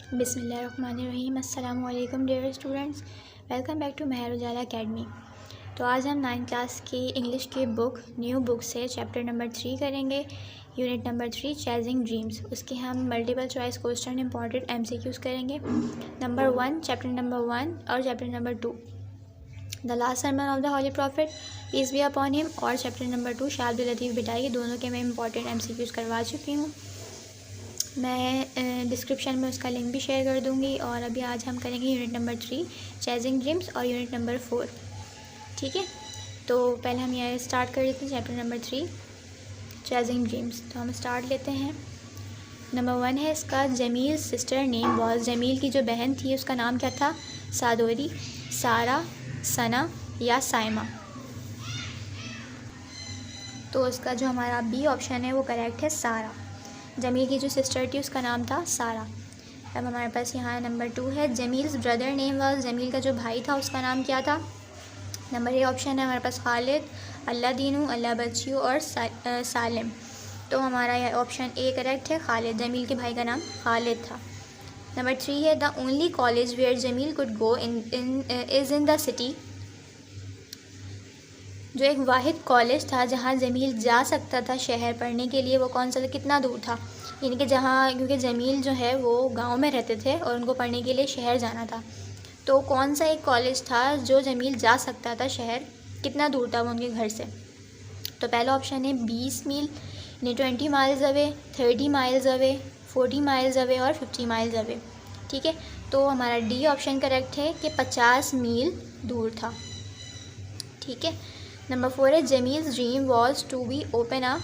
बिस्मिल्लाहिर्रहमानिर्रहीम। अस्सलाम वालेकुम dear students, welcome back to Mehar Ujala academy. तो आज हम 9th क्लास की इंग्लिश की बुक न्यू बुक से चैप्टर नंबर 3 करेंगे, यूनिट नंबर 3 चेजिंग ड्रीम्स। उसके हम multiple choice question important MCQs करेंगे। नंबर 1 चैप्टर नंबर 1 और chapter number 2 the last sermon of the holy prophet peace be upon him और chapter number 2 Shah Abdul Latif Bhittai, दोनों के मैं इंपॉर्टेंट MCQs करवा चुकी हूँ। मैं डिस्क्रिप्शन में उसका लिंक भी शेयर कर दूँगी। और अभी आज हम करेंगे यूनिट नंबर 3 चेजिंग ड्रीम्स और यूनिट नंबर 4, ठीक है। तो पहले हम यहाँ स्टार्ट कर लेते हैं चैप्टर नंबर 3 चेजिंग ड्रीम्स। तो हम स्टार्ट लेते हैं। नंबर 1 है इसका, Jamil sister name was, Jamil की जो बहन थी उसका नाम क्या था? सादोरी, सारा, सना या साइमा। तो उसका जो हमारा बी ऑप्शन है वो करेक्ट है, सारा। जमील की जो सिस्टर थी उसका नाम था सारा। अब हमारे पास यहाँ नंबर 2 है, जमील्स ब्रदर नेम वाज, जमील का जो भाई था उसका नाम क्या था? नंबर ए ऑप्शन है हमारे पास खालिद, अल्लाह दीनू, अल्लाह बच्चियों और सालिम। तो हमारा यह ऑप्शन ए करेक्ट है, खालिद, जमील के भाई का नाम खालिद था। नंबर 3 है, the only college where Jamil could go is in the city. जो एक वाहिद कॉलेज था जहाँ जमील जा सकता था शहर पढ़ने के लिए, वो कौन सा था, कितना दूर था? यानी कि जहाँ, क्योंकि जमील जो है वो गांव में रहते थे और उनको पढ़ने के लिए शहर जाना था। तो कौन सा एक कॉलेज था जो जमील जा सकता था शहर, कितना दूर था वो उनके घर से? तो पहला ऑप्शन है 20 मील यानी 20 miles away, 30 miles away, 40 miles away और 50 माइल्स अवे, ठीक है। तो हमारा डी ऑप्शन करेक्ट है कि 50 मील दूर था, ठीक है। नंबर 4 है, Jameel's dream was to be open a,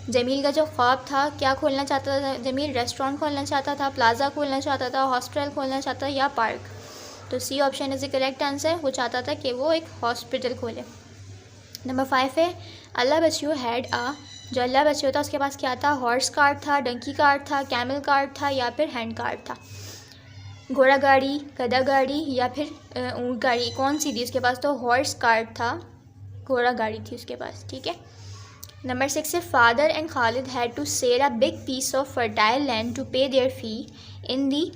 Jameel का जो ख्वाब था, क्या खोलना चाहता था जमील? रेस्टोरेंट खोलना चाहता था, प्लाज़ा खोलना चाहता था, हॉस्पिटल खोलना चाहता था या पार्क? तो C option is the correct answer, वो चाहता था कि वो एक हॉस्पिटल खोले। नंबर 5 है, अल्लाह बच्चियों हैड आ, जो अल्लाह बच्चियों था उसके पास क्या था? हॉर्स कार्ट था, डंकी कार्ट था, कैमल कार्ट था या फिर हैंड कार्ट था? घोड़ा गाड़ी, गधा गाड़ी या फिर ऊँट गाड़ी, कौन सी थी उसके पास? तो हॉर्स कार्ट था, घोड़ा गाड़ी थी उसके पास, ठीक है। नंबर 6 है, father and Khalid had to sell a big piece of fertile land to pay their fee in the.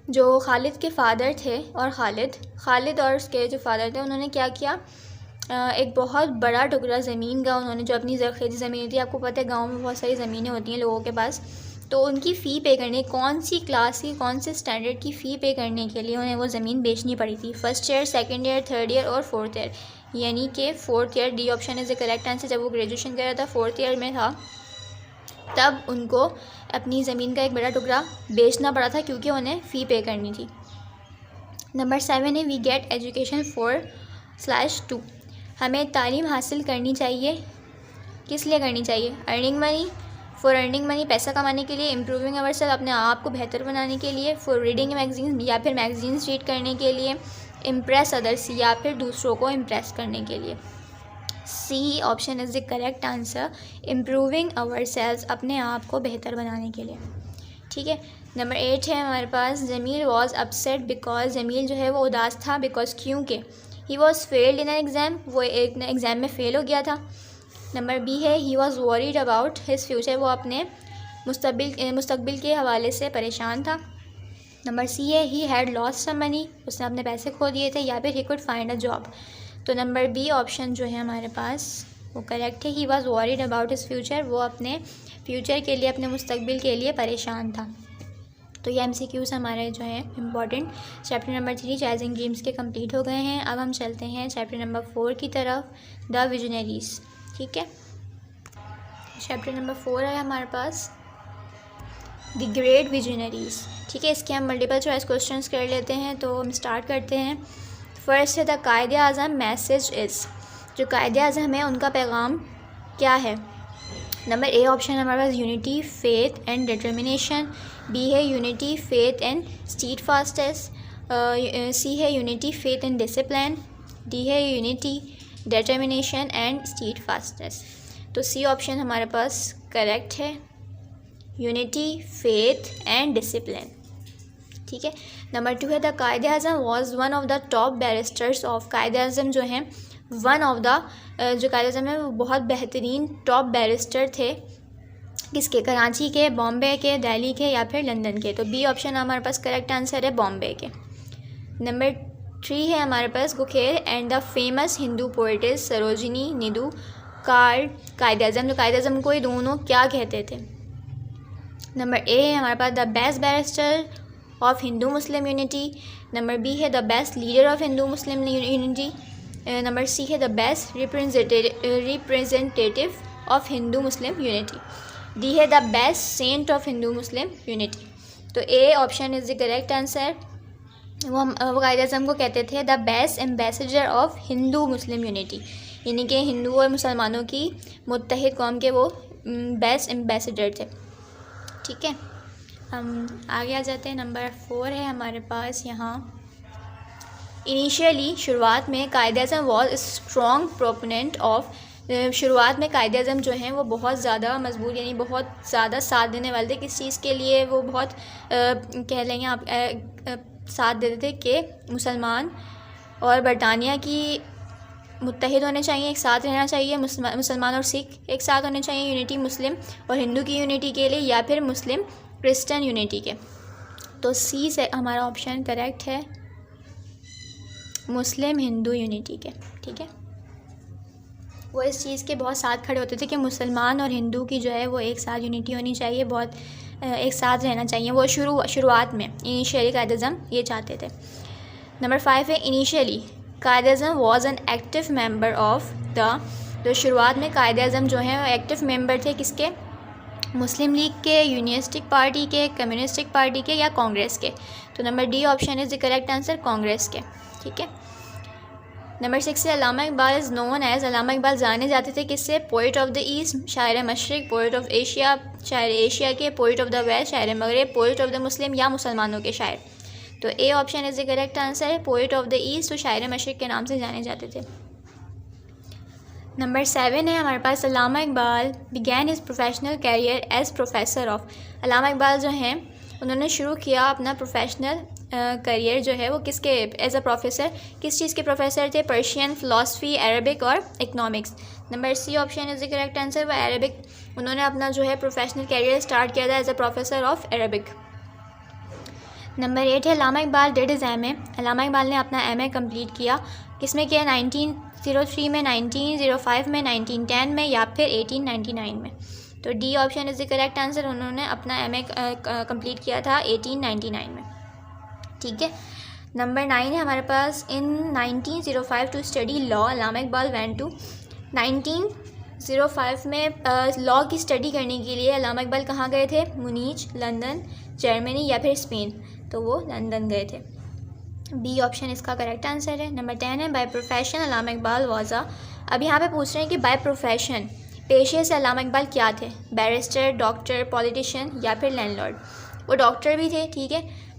जो खालिद के फादर थे और खालिद और उसके जो फादर थे उन्होंने क्या किया? एक बहुत बड़ा टुकड़ा ज़मीन का उन्होंने, जो अपनी ज़रख़ीज़ी ज़मीन थी, आपको पता है गांव में बहुत सारी ज़मीनें होती हैं लोगों के पास, तो उनकी फ़ी पे करने, कौन सी क्लास की, कौन से स्टैंडर्ड की फ़ी पे करने के लिए उन्हें वो ज़मीन बेचनी पड़ी थी? First year, second year, third year और फोर्थ ईयर, यानी कि fourth year. D option is the correct answer. जब वो ग्रेजुएशन कर रहा था, फोर्थ ईयर में था, तब उनको अपनी ज़मीन का एक बड़ा टुकड़ा बेचना पड़ा था क्योंकि उन्हें फ़ी पे करनी थी। नंबर 7 है, वी गेट एजुकेशन फॉर/2, हमें तालीम हासिल करनी चाहिए, किस लिए करनी चाहिए? Earning money, for earning money, पैसा कमाने के लिए, इम्प्रूविंग अवरसेल्फ, अपने आप को बेहतर बनाने के लिए, फॉर रीडिंग मैगजीन्स या फिर मैगजीन्स रीड करने के लिए, इम्प्रेस अदर्स या फिर दूसरों को इम्प्रेस करने के लिए। C option is the correct answer, improving ourselves, अपने आप को बेहतर बनाने के लिए, ठीक है। नंबर 8 है हमारे पास, Jameel was upset because, Jameel जो है वो उदास था, बिकॉज क्योंकि he was failed in an exam, वो एक एग्ज़ाम में फ़ेल हो गया था। नंबर बी है, he was worried about his future, वो अपने मुस्तकबिल के हवाले से परेशान था। नंबर सी है, he had lost some money, उसने अपने पैसे खो दिए थे, या फिर he could find a job. तो नंबर बी ऑप्शन जो है हमारे पास वो करेक्ट है, he was worried about his future, वो अपने फ्यूचर के लिए, अपने मुस्तकबिल के लिए परेशान था। तो ये MCQs हमारे जो हैं important chapter number 3 chasing dreams के कंप्लीट हो गए हैं। अब हम चलते हैं चैप्टर नंबर 4 की तरफ, द विजनरीज, ठीक है। चैप्टर नंबर 4 है हमारे पास द ग्रेट विजनरीज, ठीक है। इसके हम मल्टीपल चॉइस क्वेश्चंस कर लेते हैं। तो हम स्टार्ट करते हैं। फर्स्ट है, the Quaid-e Azam message is, जो कायदे आज़म है उनका पैगाम क्या है? नंबर ए ऑप्शन हमारे पास unity, faith and determination, B है unity, faith and steadfastness, C है unity, faith and discipline, D है unity, determination and steadfastness. तो सी ऑप्शन हमारे पास करेक्ट है, यूनिटी, फेथ एंड डिसिप्लिन, ठीक है। नंबर 2 है, the Quaid-e Azam was one of the top barristers of, Quaid-e Azam जो हैं वन ऑफ द, जो कायदे आज़म है वो बहुत बेहतरीन टॉप बैरिस्टर थे किसके? कराची के, बॉम्बे के, दिल्ली के या फिर लंदन के। तो बी ऑप्शन हमारे पास करेक्ट आंसर है, बॉम्बे के। नंबर 3 है हमारे पास, Gokhale and the famous Hindu poetess Sarojini Naidu called Quaid-e-Azam. तो कायद-ए-आज़म को ये दोनों क्या कहते थे? नंबर ए है हमारे पास the best barrister of Hindu Muslim unity. Number B है the best leader of Hindu Muslim unity. Number C है the best representative of Hindu Muslim unity. D है the best saint of Hindu Muslim unity. तो A option is the correct answer. वो कायद-ए-आज़म को कहते थे the best ambassador of Hindu Muslim unity, यानी कि हिंदू और मुसलमानों की मुत्तहिद कौम के वो बेस्ट एम्बेसडर थे। ठीक है, हम आगे आ जाते हैं। नंबर 4 है हमारे पास यहाँ, इनिशियली शुरुआत में Quaid-e-Azam was strong proponent of. शुरुआत में कायद-ए-आज़म जो हैं वो बहुत ज़्यादा मजबूत यानी बहुत ज़्यादा साथ देने वाले थे। किस चीज़ के लिए? वो बहुत कह लेंगे आप साथ देते थे कि मुसलमान और बरतानिया की मुत्तहिद होने चाहिए, एक साथ रहना चाहिए, मुसलमान और सिख एक साथ होने चाहिए, यूनिटी मुस्लिम और हिंदू की यूनिटी के लिए, या फिर मुस्लिम क्रिश्चियन यूनिटी के। तो सी से हमारा ऑप्शन करेक्ट है, मुस्लिम हिंदू यूनिटी के। ठीक है, वो इस चीज़ के बहुत साथ खड़े होते थे कि मुसलमान और हिंदू की जो है वो एक साथ यूनिटी होनी चाहिए, बहुत एक साथ रहना चाहिए। वो शुरुआत में इनिशियली कायद-ए-आज़म ये चाहते थे। नंबर 5 है, initially Quaid-e-Azam was an active member of the. तो शुरुआत में कायद-ए-आज़म जो है वो एक्टिव मेंबर थे किसके? मुस्लिम लीग के, यूनियनिस्टिक पार्टी के, कम्युनिस्टिक पार्टी के या कांग्रेस के। तो number D option is the correct answer, Congress के। ठीक है, नंबर 6 से अल्लामा इकबाल इज़ नोन एज। अल्लामा इकबाल जाने जाते थे किससे? पोइट ऑफ द ईस्ट, शायर मशरिक, पोइट ऑफ एशिया, शायर एशिया के, पोइट ऑफ द वेस्ट, शायर मगरब, पोइट ऑफ द मुस्लिम या मुसलमानों के शायर। तो A option is the correct answer है, पोइट ऑफ द ईस्ट, तो शायर मशरिक के नाम से जाने जाते थे। नंबर 7 है हमारे पास, Allama Iqbal began his professional career as professor of. Allama Iqbal जो हैं उन्होंने शुरू किया अपना प्रोफेशनल करियर जो है वो किसके? As a professor. किस चीज़ के प्रोफेसर थे? पर्शियन, फ़िलासफ़ी, अरबिक और economics. Number C option is the correct answer, वो अरबिक। उन्होंने अपना जो है प्रोफेशनल करियर स्टार्ट किया था as a professor of Arabic. Number 8 है, Allama Iqbal did his M A. Allama Iqbal ने अपना MA कंप्लीट किया, किसमें किया? 1903 में, 1905 में, 1910 में या फिर 1899 में। तो D option is the correct answer, उन्होंने अपना MA कंप्लीट किया था 1899 में। ठीक है, नंबर 9 है हमारे पास, in 1905 to study law Allama Iqbal went to. 1905 में लॉ की स्टडी करने के लिए अल्लामा इकबाल कहाँ गए थे? मुनीच, लंदन, जर्मनी या फिर स्पेन। तो वो लंदन गए थे। बी ऑप्शन इसका करेक्ट आंसर है। नंबर 10 है, by profession Allama Iqbal was a. अब यहाँ पे पूछ रहे हैं कि बाय प्रोफेशन, पेशे से अल्लामा इकबाल क्या थे? बैरिस्टर, डॉक्टर, पॉलिटिशियन या फिर लैंडलॉर्ड। वो डॉक्टर भी थे, ठीक है,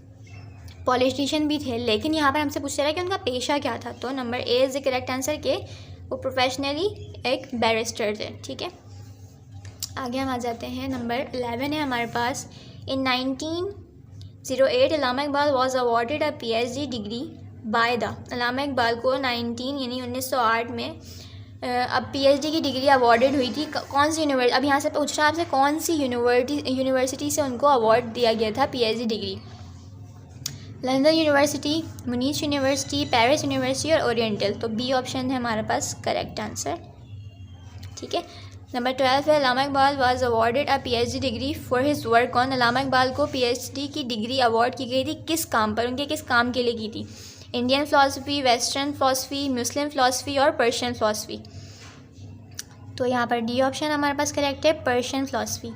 पॉलिटिशियन भी थे, लेकिन यहाँ पर हमसे पूछ रहा है कि उनका पेशा क्या था। तो number A is the correct answer के वो प्रोफेशनली एक बैरिस्टर थे। ठीक है, आगे हम आ जाते हैं। नंबर 11 है हमारे पास, in 1908 Allama Iqbal was awarded a PhD degree by the. Allama Iqbal को 1908 में अब PhD की डिग्री अवॉर्डेड हुई थी। कौन सी यूनिवर्सिटी? अब यहाँ से पूछ रहा है आपसे कौन सी यूनिवर्सिटी से उनको अवार्ड दिया गया था PhD degree? London university, Munich university, Paris university और ओरिएंटल। तो बी ऑप्शन है हमारे पास करेक्ट आंसर। ठीक है, नंबर 12 है, Allama Iqbal was awarded a PhD degree for his work on. Allama Iqbal को PhD की डिग्री अवार्ड की गई थी किस काम पर? उनके किस काम के लिए की थी? Indian philosophy, western philosophy, Muslim philosophy और पर्शियन फ़िलासफ़ी। तो यहाँ पर डी ऑप्शन हमारे पास करेक्ट है, पर्शियन फ़िलासफ़ी।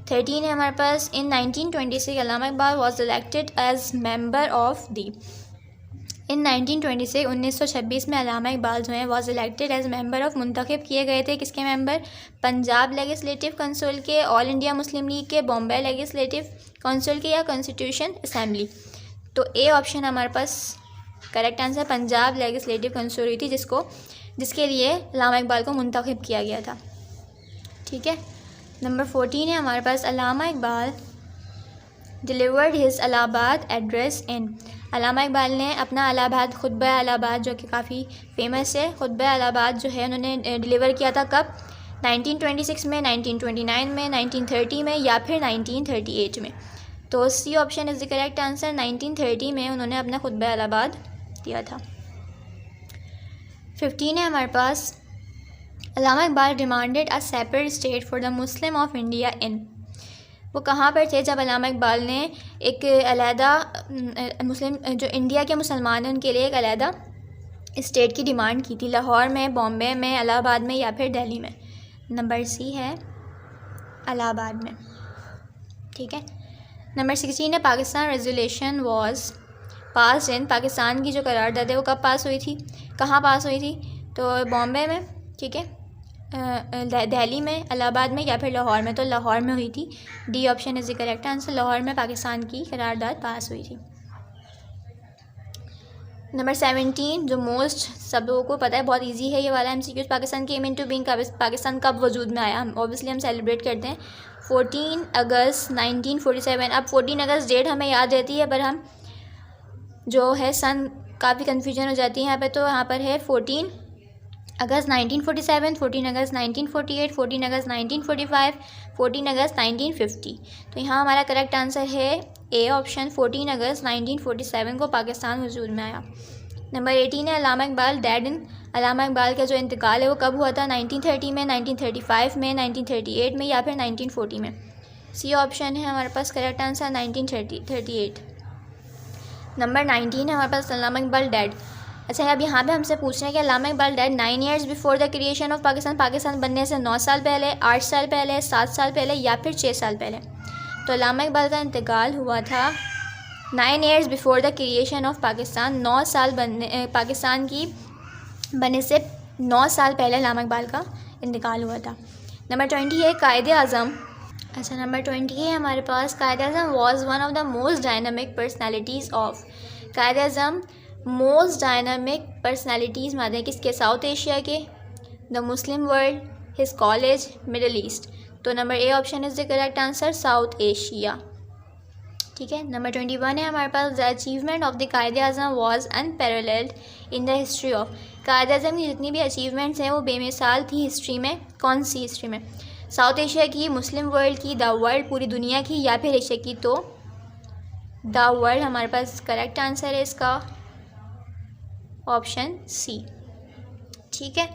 13 है हमारे पास, in 1926 Allama Iqbal was elected as member of the. In 1926 1926 में अल्लामा इकबाल जो है was elected as member of, मुंतखब किए गए थे किसके मेंबर? पंजाब लेजिस्लेटिव काउंसिल के, ऑल इंडिया मुस्लिम लीग के, बॉम्बे लेजिस्लेटिव काउंसिल के या कॉन्स्टिट्यूशन असेंबली। तो ए ऑप्शन हमारे पास correct answer, Punjab legislative council हुई थी जिसके लिए अल्लामा इकबाल को मुंतखब किया गया था। ठीक है, नंबर 14 है हमारे पास, Allama Iqbal delivered his Allahabad address in. Allama Iqbal ने अपना इलाहाबाद खुतबा इलाहाबाद जो कि काफ़ी फेमस है, खुतबा इलाहाबाद जो है उन्होंने डिलीवर किया था कब? 1926 में, 1929 में, 1930 में या फिर 1938 में। तो C option is the correct answer. 1930 में उन्होंने अपना खुतबा इलाहाबाद दिया था। 15 है हमारे पास, Allama Iqbal demanded a separate state for the Muslim of India in. वो कहाँ पर थे जब अल्लामा इकबाल ने एक अलहदा मुस्लिम जो इंडिया के मुसलमान हैं उनके लिए एक अलहदा स्टेट की डिमांड की थी? लाहौर में, बॉम्बे में, इलाहाबाद में या फिर दिल्ली में? नंबर सी है इलाहाबाद में। ठीक है। नंबर 16 है, पाकिस्तान रेजोल्यूशन वाज पास इन। पाकिस्तान की जो करारदाद है वो कब पास हुई थी, कहाँ पास हुई थी? तो बॉम्बे में, ठीक है, दिल्ली में, इलाहाबाद में या फिर लाहौर में? तो लाहौर में हुई थी। D option is the correct answer. Lahore में पाकिस्तान की करारदाद पास हुई थी। नंबर 17 जो मोस्ट सब लोगों को पता है, बहुत इजी है ये वाला MCQ। Pakistan came into being, Pakistan कब वजूद में आया? हम ऑब्वियसली हम सेलिब्रेट करते हैं 14 अगस्त 1947। अब 14 अगस्त डेट हमें याद रहती है पर हम जो है सन काफ़ी कन्फ्यूजन हो जाती है यहाँ पे। तो यहाँ पर है 14 अगस्त 1947, 14 अगस्त 1948, 14 अगस्त 1945, 14 अगस्त 1950। तो यहाँ हमारा करेक्ट आंसर है ए ऑप्शन, 14 अगस्त 1947 को पाकिस्तान वजूद में आया। नंबर 18 है, अल्लामा इकबाल डेड इन। अल्लामा इकबाल का जो इंतकाल है वो कब हुआ था? 1930 में, 1935 में, 1938 में या फिर 1940 में? सी ऑप्शन है हमारे पास करेक्ट आंसर, 1938। नंबर 19 है हमारे पास, अल्लामा इकबाल डेड। अच्छा, अब यहाँ पे हमसे पूछ रहे हैं कि Allama Iqbal dead 9 years before the creation of Pakistan. Pakistan बनने से 9 साल पहले, 8 साल पहले, 7 साल पहले या फिर 6 साल पहले? तो अल्लामा इकबाल का इंतकाल हुआ था 9 years before the creation of Pakistan. 9 साल पाकिस्तान की बनने से 9 साल पहले अल्लामा इकबाल का इंतकाल हुआ था। नंबर 20 है, कायदे आज़म। अच्छा, नंबर 20 है हमारे पास, Quaid-e Azam was one of the most dynamic personalities of. Quaid-e Azam most dynamic personalities में आते हैं किसके? साउथ एशिया के, the Muslim world, his college, middle east. तो number A option is the correct answer, south Asia. ठीक है। नंबर 21 है हमारे पास, the achievement of the Quaid-e Azam was unparalleled in the history of. Quaid-e Azam की जितनी भी अचीवमेंट्स हैं वो बेमिसाल थी हिस्ट्री में। कौन सी हिस्ट्री में? साउथ एशिया की, मुस्लिम वर्ल्ड की, द वर्ल्ड पूरी दुनिया की या फिर एशिया की? तो द वर्ल्ड हमारे पास करेक्ट आंसर है इसका, ऑप्शन सी। ठीक है।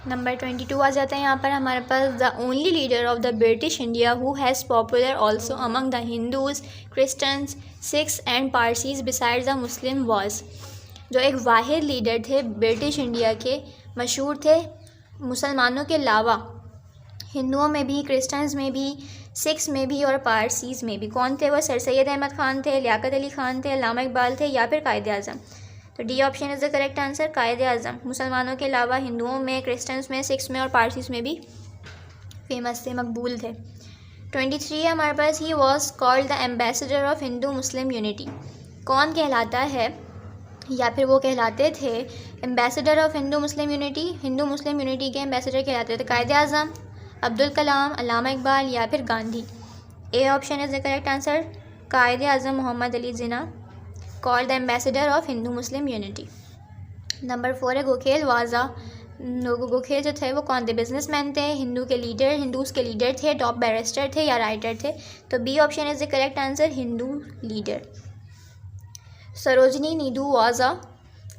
नंबर 22 आ जाता है यहाँ पर हमारे पास, the only leader of the British India who has popular also among the Hindus, Christians, Sikhs and Parsis besides the Muslim was. जो एक वाहिद लीडर थे ब्रिटिश इंडिया के, मशहूर थे मुसलमानों के अलावा, हिंदुओं में भी, क्रिश्चियंस में भी, सिख्स में भी और पारसीज़ में भी। कौन थे वो? सर सैयद अहमद ख़ान थे, लियाकत अली ख़ान थे, अल्लामा इकबाल थे या फिर कायदे आज़म? तो D option is the correct answer, Quaid-e आज़म। मुसलमानों के अलावा हिंदुओं में, क्रिश्चियंस में, सिख्स में और पारसीस में भी फेमस थे, मकबूल थे। 23 है हमारे पास, he was called the ambassador of Hindu Muslim unity. कौन कहलाता है या फिर वो कहलाते थे ambassador of Hindu Muslim unity? Hindu Muslim unity के एम्बेसडर कहलाते थे कायदे आज़म, अब्दुल कलाम, अल्लामा इकबाल या फिर Gandhi? A option is the correct answer, Quaid-e Azam Mohammad Ali Jinnah called the ambassador of Hindu Muslim unity. Number 4 है, गोखेल वाजा। गोखेल जो थे वो कौन थे? बिजनेसमैन थे, हिंदूज़ के लीडर थे, टॉप बैरिस्टर थे या राइटर थे? तो B option is the correct answer, Hindu leader. Sarojini Naidu वाजा।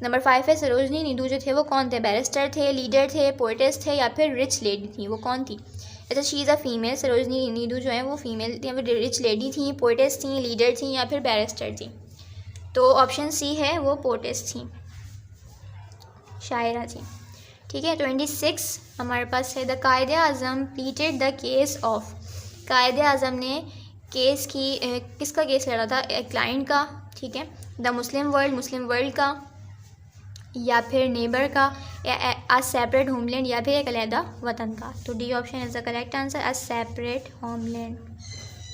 नंबर 5 है, सरोजनी नीडू जो थे वो कौन थे? बैरिस्टर थे, लीडर थे, पोएटेस थे या फिर रिच लेडी थी? वो कौन थी? अच्छा, she is a female. Sarojini Naidu जो है वो फीमेल थी या फिर रिच लेडी थी, पोएटेस थी, लीडर थी या फिर बैरिस्टर थी? तो ऑप्शन सी है, वो पोएटेस थी, शायरा थी। ठीक है। 26 हमारे पास है, the Quaid-e Azam pleated the case of. Quaid-e आज़म ने केस की किसका केस लड़ा था? एक क्लाइंट का, ठीक है, द मुस्लिम वर्ल्ड का या फिर नेबर का या अ सेपरेट होमलैंड या फिर एक अलहदा वतन का? तो D option is the correct answer, a separate homeland.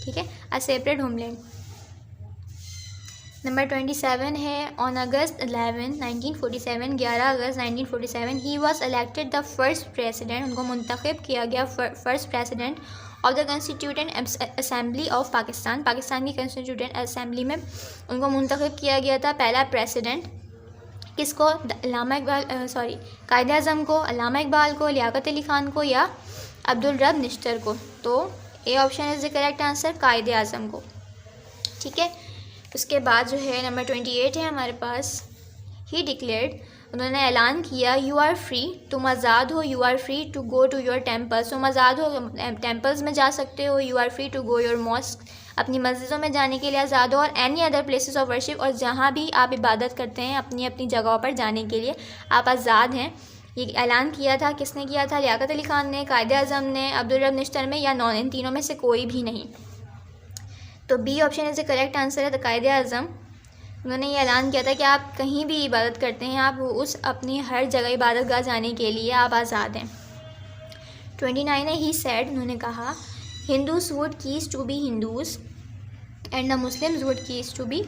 ठीक है, अ सेपरेट होमलैंड। नंबर 27 है, on August 11 1947, 11 August 1947 he was elected the first president. उनको मुंतखब किया गया first president of the constituent assembly of Pakistan. Pakistan की कॉन्स्टिट्यूटेंट असेंबली में उनको मुंतखब किया गया था, पहला प्रेसिडेंट। किसको? कायदे आज़म को, अल्लामा इकबाल को, लियाकत अली ख़ान को या अब्दुल रब निश्तर को? तो A option is the correct answer, Quaid-e आज़म को। ठीक है, उसके बाद जो है नंबर 28 है हमारे पास। ही डिक्लेयर्ड, उन्होंने ऐलान किया, यू आर फ्री, तुम आज़ाद हो, you are free to go to your temples, तुम आज़ाद हो, टेम्पल्स में जा सकते हो, you are free to go your mosque, अपनी मस्जिदों में जाने के लिए आज़ाद हो, और any other places of worship, और जहाँ भी आप इबादत करते हैं अपनी अपनी जगहों पर जाने के लिए आप आज़ाद हैं। ये ऐलान किया था, किसने किया था? लियाकत अली ख़ान ने, कायदे आज़म ने, अब्दुल रब निश्तर में, या नॉन, इन तीनों में से कोई भी नहीं। तो B option is the correct answer है, द कायदे आज़म। उन्होंने ये ऐलान किया था कि आप कहीं भी इबादत करते हैं, आप उस अपनी हर जगह इबादत गाह जाने के लिए आप आज़ाद हैं। 29 है, ही सैड, उन्होंने कहा, Hindus would cease to be Hindus and the Muslims would cease to be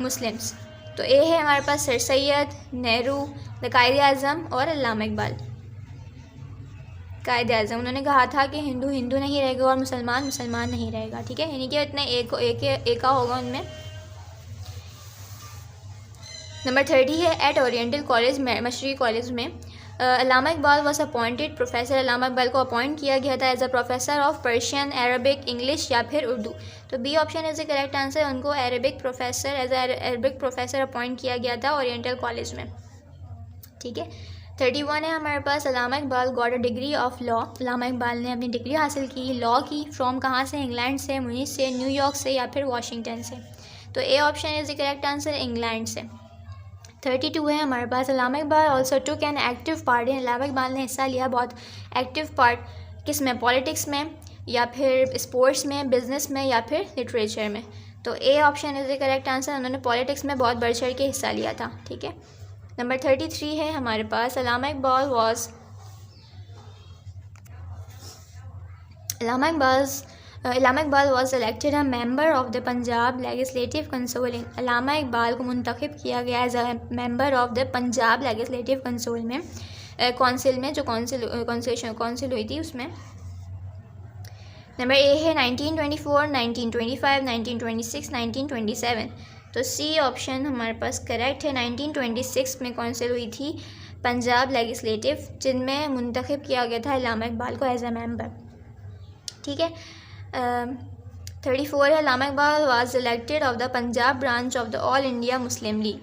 Muslims. तो ए है हमारे पास सर सैयद, नेहरू, द कायदे आज़म और अल्लामा इकबाल। कायदे आज़म, उन्होंने कहा था कि हिंदू हिंदू नहीं रहेगा और मुसलमान मुसलमान नहीं रहेगा। ठीक है, यानी कि इतने एक होगा उनमें। नंबर 30 है, एट ओरिएंटल कॉलेज, मशरक़ी कॉलेज में Allama Iqbal was appointed professor, Allama Iqbal को अपॉइंट किया गया था as a professor of Persian, Arabic, English या फिर उर्दू। तो B option is the correct answer, उनको Arabic professor, as Arabic professor appoint किया गया था ओरिएंटल कॉलेज में। ठीक है, 31 है हमारे पास, Allama Iqbal got a degree of law, Allama Iqbal ने अपनी डिग्री हासिल की लॉ की, फ्रॉम कहाँ से? इंग्लैंड से, मुनीस से, न्यूयॉर्क से या फिर वाशिंगटन से। तो A option is the correct answer, England से। 32 है हमारे पास, Allama Iqbal also took an active part in, Allama Iqbal ने हिस्सा लिया बहुत एक्टिव पार्ट, किस में? पॉलिटिक्स में या फिर स्पोर्ट्स में, बिजनेस में या फिर लिटरेचर में। तो A option is the correct answer, उन्होंने पॉलिटिक्स में बहुत बढ़ चढ़ के हिस्सा लिया था। ठीक है, नंबर 33 है हमारे पास, Allama Iqbal was elected a member of the Punjab legislative council, Allama Iqbal को मुंतखब किया गया as a member of the Punjab legislative council में, कौंसिल में, जो कौंसिल हुई थी उसमें। नंबर ए है 1924, 1925, 1926, 1927। तो सी ऑप्शन हमारे पास करेक्ट है, 1926 में कौंसिल हुई थी पंजाब लेजिस्लेटिव, जिनमें मुंतखब किया गया था अल्लामा इकबाल को एज अ मेंबर। ठीक है, 34 है, Allama Iqbal was elected of the Punjab branch of the all India Muslim league,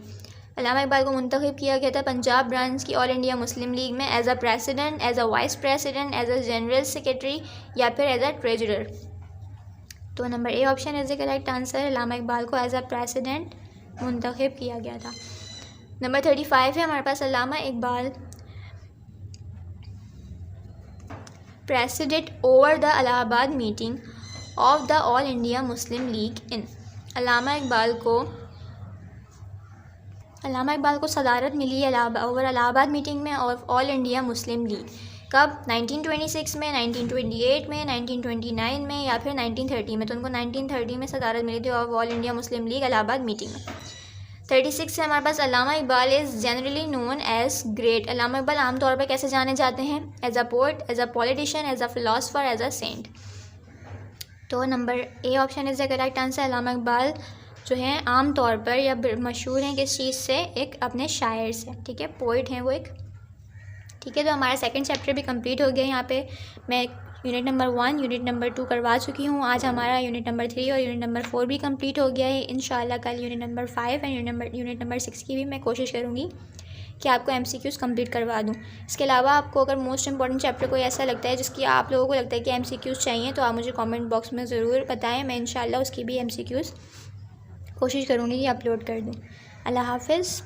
Allama Iqbal को मुंतखब किया गया था पंजाब ब्रांच की ऑल इंडिया मुस्लिम लीग में as a president, as a vice president, as a general secretary या फिर एज अ ट्रेजरर। तो number A option is the correct answer, Allama Iqbal को एज अ प्रेसिडेंट मुंतखब किया गया था। नंबर 35 है हमारे पास, Allama Iqbal president over the Allahabad meeting of the all India Muslim league in, Allama Iqbal को सदारत मिली है ओवर इलाहाबाद मीटिंग में और ऑल इंडिया मुस्लिम लीग। कब? 1926 में, 1928 में, 1929 में या फिर 1930 में। तो उनको 1930 में सदारत मिली थी all India Muslim league Allahabad meeting में। 36 है हमारे पास, Allama Iqbal is generally known as great, Allama Iqbal आमतौर पर कैसे जाने जाते हैं? As a poet, as a politician, as a philosopher, as a saint. तो number A option is the correct answer, Allama Iqbal जो हैं आम तौर पर या मशहूर हैं किस चीज़ से? एक अपने शायर से। ठीक है, पोइट हैं वो एक। ठीक है, तो हमारा सेकंड चैप्टर भी कंप्लीट हो गया। यहाँ पे मैं यूनिट नंबर 1, यूनिट नंबर 2 करवा चुकी हूँ। आज हमारा यूनिट नंबर 3 और यूनिट नंबर 4 भी कंप्लीट हो गया है। इंशाल्लाह कल unit number 5 and unit number 6 की भी मैं कोशिश करूँगी कि आपको MCQs कंप्लीट करवा दूँ। इसके अलावा आपको अगर मोस्ट इंपॉर्टेंट चैप्टर कोई ऐसा लगता है जिसकी आप लोगों को लगता है कि MCQs चाहिए, तो आप मुझे कमेंट बॉक्स में ज़रूर बताएं। मैं इंशाल्लाह उसकी भी MCQs कोशिश करूँगी कि अपलोड कर दूँ। अल्लाह हाफ़िज़।